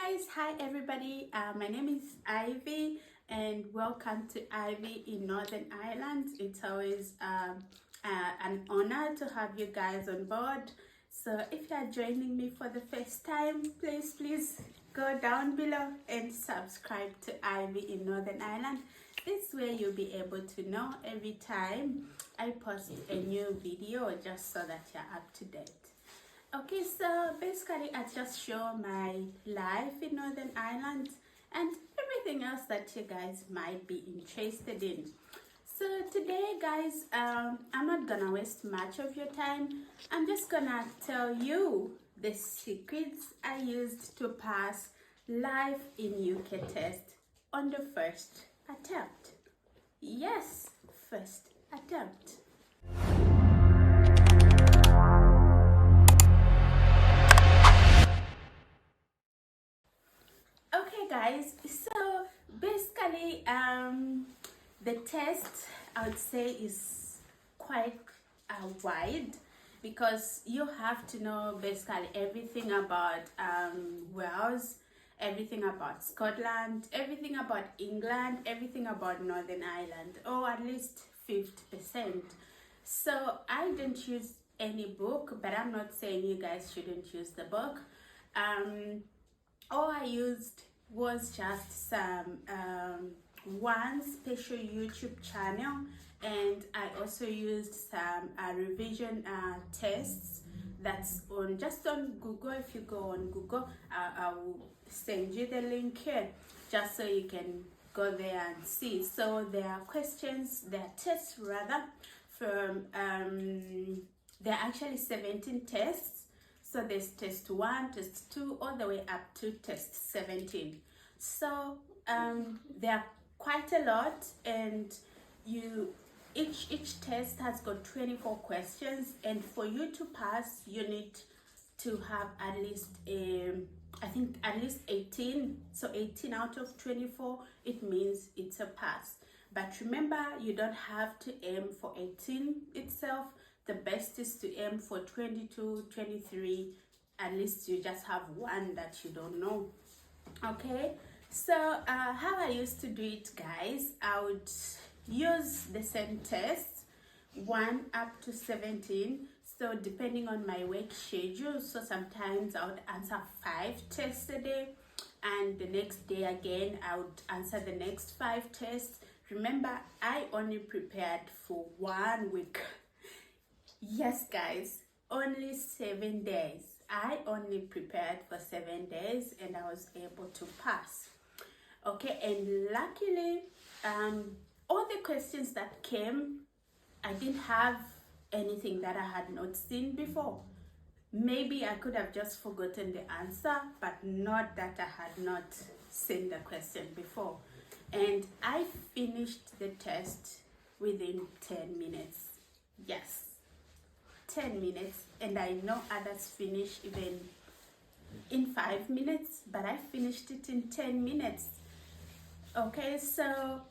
Hi everybody, my name is Ivy and welcome to Ivy in Northern Ireland. It's always an honor to have you guys on board. So if you are joining me for the first time, please go down below and subscribe to Ivy in Northern Ireland. This way you'll be able to know every time I post a new video, just so that you're up to date. Okay, so basically I just show my life in Northern Ireland and everything else that you guys might be interested in. So today guys, I'm not gonna waste much of your time. I'm just gonna tell you the secrets I used to pass life in UK test on the first attempt. Yes, first attempt. Guys, so basically the test I would say is quite wide, because you have to know basically everything about Wales, everything about Scotland, everything about England, everything about Northern Ireland, or at least 50%. So I didn't use any book, but I'm not saying you guys shouldn't use the book. All I used was just some one special YouTube channel, and I also used some revision tests that's on Google. If you go on Google, I will send you the link here just so you can go there and see. So there are tests rather from there are actually 17 tests. So there's test 1, test 2, all the way up to test 17. So there are quite a lot, and each test has got 24 questions, and for you to pass you need to have at least I think at least 18. So 18 out of 24, it means it's a pass. But remember, you don't have to aim for 18 itself. The best is to aim for 22, 23. At least you just have one that you don't know. Okay, so how I used to do it, guys, I would use the same tests 1 up to 17. So depending on my work schedule, so sometimes I would answer 5 tests a day, and the next day again I would answer the next 5 tests. Remember, I only prepared for 1 week. Yes guys, only 7 days. I only prepared for 7 days and I was able to pass. Okay, and luckily all the questions that came, I didn't have anything that I had not seen before. Maybe I could have just forgotten the answer, but not that I had not seen the question before. And I finished the test within 10 minutes. Yes, 10 minutes, and I know others finish even in 5 minutes, but I finished it in 10 minutes. Okay, so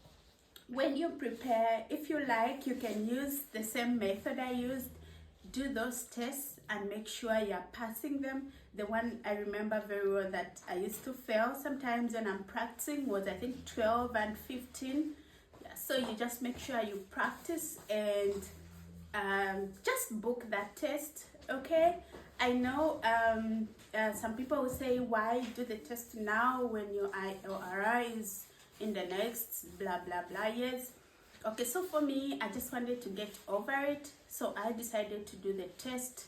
when you prepare, if you like, you can use the same method I used. Do those tests and make sure you're passing them. The one I remember very well that I used to fail sometimes when I'm practicing was, I think, 12 and 15. Yeah, so you just make sure you practice and just book that test. Okay, I know some people will say, why do the test now when your IORI is in the next blah blah blah years? Okay, so for me, I just wanted to get over it, so I decided to do the test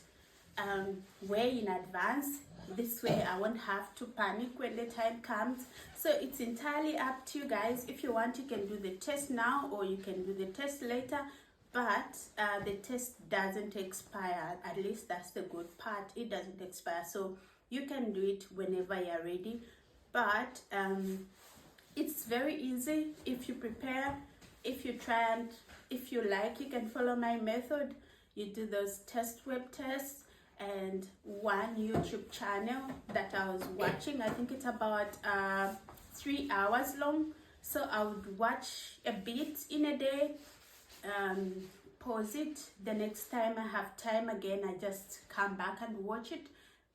way in advance. This way I won't have to panic when the time comes. So it's entirely up to you guys. If you want, you can do the test now or you can do the test later, but the test doesn't expire. At least that's the good part, it doesn't expire, so you can do it whenever you're ready. But it's very easy if you prepare, if you try, and if you like, you can follow my method. You do those web tests, and one YouTube channel that I was watching, I think it's about 3 hours long, so I would watch a bit in a day, pause it. The next time I have time again, I just come back and watch it,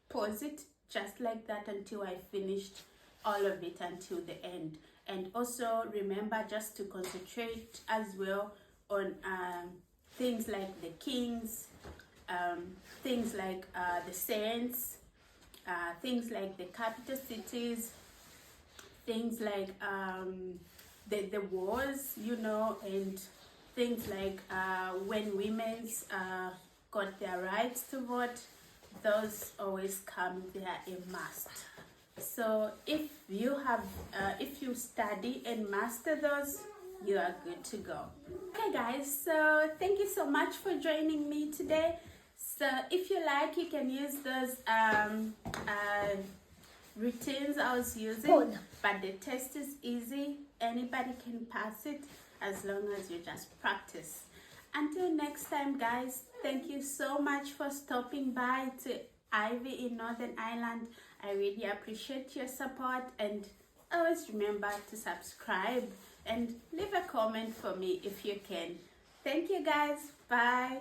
pause it, just like that until I finished all of it until the end. And also remember just to concentrate as well on things like the kings, things like the saints, things like the capital cities, things like the wars, you know, and things like when women's got their rights to vote. Those always come, they are a must. So if you have if you study and master those, you are good to go. Okay guys, so thank you so much for joining me today. So if you like, you can use those routines I was using, but the test is easy. Anybody can pass it as long as you just practice. Until next time guys, thank you so much for stopping by to Ivy in Northern Ireland. I really appreciate your support, and always remember to subscribe and leave a comment for me if you can. Thank you guys. Bye.